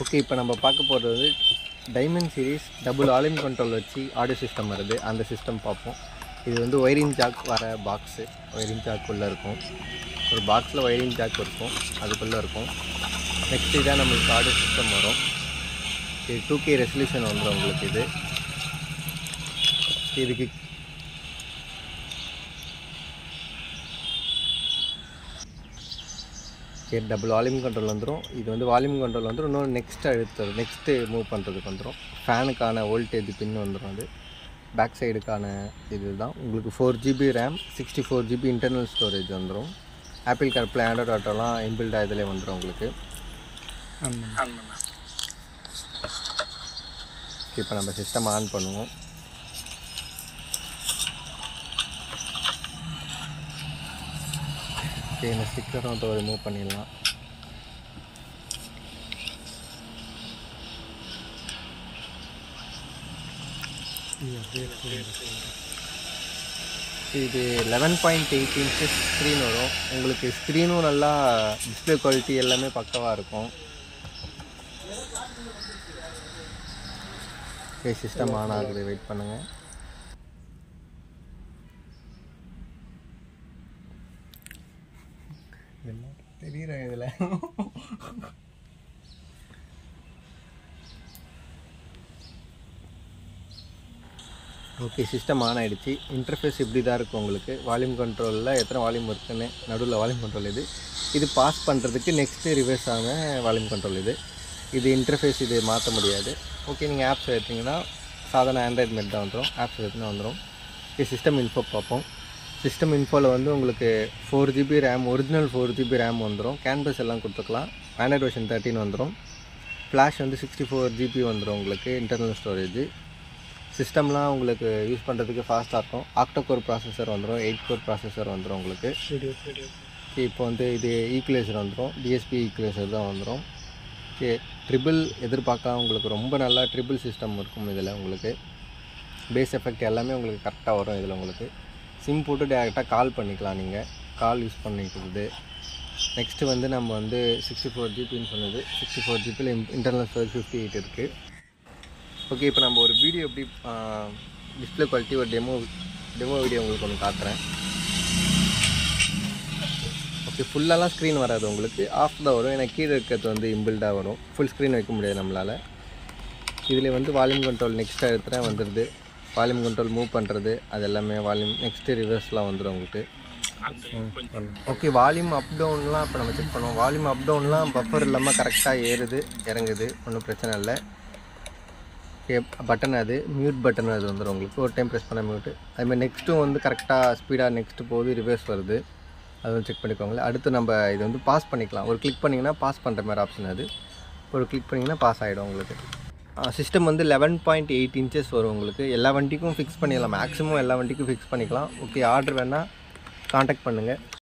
Okay, இப்போ நம்ம பார்க்க போகிறது வந்து டைமண்ட் சீரிஸ் டபுள் ஆலிம் கண்ட்ரோல் வச்சு ஆடியோ சிஸ்டம் வருது. அந்த சிஸ்டம் பார்ப்போம். இது வந்து ஒயரிங் ஜாக் வர பாக்ஸு. ஒயரிங் ஜாக்குள்ளே இருக்கும். ஒரு பாக்ஸில் ஒயரிங் ஜாக் இருக்கும், அதுக்குள்ளே இருக்கும். நெக்ஸ்ட் இதான் நம்மளுக்கு ஆடியோ சிஸ்டம் வரும். இது 2K ரெசல்யூஷன் வந்துடும் உங்களுக்கு. இதுக்கு டபுள் வால்யூம் கண்ட்ரோல் வந்துடும். இது வந்து வால்யூம் கண்ட்ரோல் வந்துடும். இன்னொரு நெக்ஸ்ட்டு மூவ் பண்ணுறதுக்கு வந்துடும். ஃபேனுக்கான வோல்டேஜ் பின் வந்துடும். அது பேக் சைடுக்கான இது தான். உங்களுக்கு 4GB RAM, 64GB internal storage வந்துடும். ஆப்பிள் கார்ப்ளே, ஆண்ட்ராய்டு ஆட்டோலாம் இன்பில்டாக இதிலே வந்துடும் உங்களுக்கு. இப்போ நம்ம சிஸ்டம் ஆன் பண்ணுவோம். ஓகே, இந்த ஸ்டிக்கரும் அதை ரிமூவ் பண்ணிடலாம். இது 11.8 inches ஸ்க்ரீன் வரும் உங்களுக்கு. ஸ்க்ரீனும் நல்லா டிஸ்பிளே குவாலிட்டி எல்லாமே பக்கவாக இருக்கும். ஓகே, சிஸ்டம் ஆன் ஆகுது, வெயிட் பண்ணுங்கள். தெரியல இதில். ஓகே, சிஸ்டம் ஆன் ஆகிடுச்சு. இன்டர்ஃபேஸ் இப்படி தான் இருக்கும் உங்களுக்கு. வால்யூம் கண்ட்ரோலில் எத்தனை வால்யூம் இருக்குன்னு நடுவில் வால்யூம் கண்ட்ரோல் இது பாஸ் பண்ணுறதுக்கு நெக்ஸ்ட்டு ரிவர்ஸ் ஆன வால்யூம் கண்ட்ரோல் இது இன்டர்ஃபேஸ். இது மாற்ற முடியாது. ஓகே, நீங்கள் ஆப்ஸ் எடுத்திங்கன்னா சாதாரண ஆண்ட்ராய்டு மெட் தான் வந்துடும். ஆப்ஸ் எடுத்துனா வந்துடும். ஓகே, சிஸ்டம் இன்ஃபோ பார்ப்போம். சிஸ்டம் இன்ஃபோவில் வந்து உங்களுக்கு 4GB RAM, original 4GB RAM வந்துடும். கேன்பஸ் எல்லாம் கொடுத்துக்கலாம். ஆண்ட்ராய்டு வெர்ஷன் 13 வந்துடும். ஃப்ளாஷ் வந்து 64GB வந்துடும் உங்களுக்கு. Internal storage. சிஸ்டம்லாம் உங்களுக்கு யூஸ் பண்ணுறதுக்கு ஃபாஸ்ட்டாக இருக்கும். ஆக்டோகோர் ப்ராசஸர் வந்துடும், 8 கோர் ப்ராசஸர் வந்துடும் உங்களுக்கு. ஓகே, இப்போ வந்து இது ஈக்குவலைசர் வந்துடும். DSP ஈக்குவலைசர் தான் வந்துடும். ஓகே, ட்ரிபிள் எதிர்பார்க்கலாம் உங்களுக்கு. ரொம்ப நல்லா ட்ரிபிள் சிஸ்டம் இருக்கும் இதில் உங்களுக்கு. பேஸ் எஃபெக்ட் எல்லாமே உங்களுக்கு கரெக்டாக வரும் இதில் உங்களுக்கு. சிம் போட்டு டேரெக்டாக கால் பண்ணிக்கலாம். நீங்கள் கால் யூஸ் பண்ணிக்கிறது. நெக்ஸ்ட்டு வந்து நம்ம வந்து 64GBன்னு சொன்னது. 64GBயில் இன்டர்னல் ஸ்டோரேஜ் 58 இருக்குது. ஓகே, இப்போ நம்ம ஒரு வீடியோ எப்படி டிஸ்பிளே குவாலிட்டி ஒரு டெமோ வீடியோ உங்களுக்கு ஒன்று காட்டுறேன். ஓகே, ஃபுல்லாலாம் ஸ்க்ரீன் வராது உங்களுக்கு. ஆஃப் தான் வரும். ஏன்னா கீழே இருக்கிறது வந்து இம்பில்டாக வரும். ஃபுல் ஸ்க்ரீன் வைக்க முடியாது நம்மளால். இதில் வந்து வால்யூம் கண்ட்ரோல் நெக்ஸ்ட்டாக எடுத்துகிட்டா வந்துடுது. வால்யூம் கண்ட்ரோல் மூவ் பண்ணுறது அது எல்லாமே வால்யூம் நெக்ஸ்ட்டு ரிவர்ஸ்லாம் வந்துடும் உங்களுக்கு. ஓகே, வால்யூம் அப் டவுன்லாம் இப்போ நம்ம செக் பண்ணுவோம். வால்யூம் அப் டவுன்லாம் பஃபர் இல்லாமல் கரெக்டாக ஏறுது இறங்குது, ஒன்றும் பிரச்சனை இல்லை. ஓகே, பட்டன் அது மியூட் பட்டன் அது வந்துடும் உங்களுக்கு. ஒரு டைம் ப்ரெஸ் பண்ண மியூட்டு. அதுமாதிரி நெக்ஸ்ட்டும் வந்து கரெக்டாக ஸ்பீடாக நெக்ஸ்ட்டு போகுது, ரிவர்ஸ் வருது. அது வந்து செக் பண்ணிக்கோங்களேன். அடுத்து நம்ம இது வந்து பாஸ் பண்ணிக்கலாம். ஒரு கிளிக் பண்ணிங்கன்னா பாஸ் பண்ணுற மாதிரி ஆப்ஷன் அது. ஒரு கிளிக் பண்ணிங்கன்னா பாஸ் ஆகிடும் உங்களுக்கு. சிஸ்டம் வந்து 11.8 inches வரும் உங்களுக்கு. எல்லா வண்டிக்கும் ஃபிக்ஸ் பண்ணிடலாம். மேக்ஸிமம் எல்லா வண்டிக்கும் ஃபிக்ஸ் பண்ணிக்கலாம். ஓகே, ஆர்டர் வேணால் காண்டாக்ட் பண்ணுங்கள்.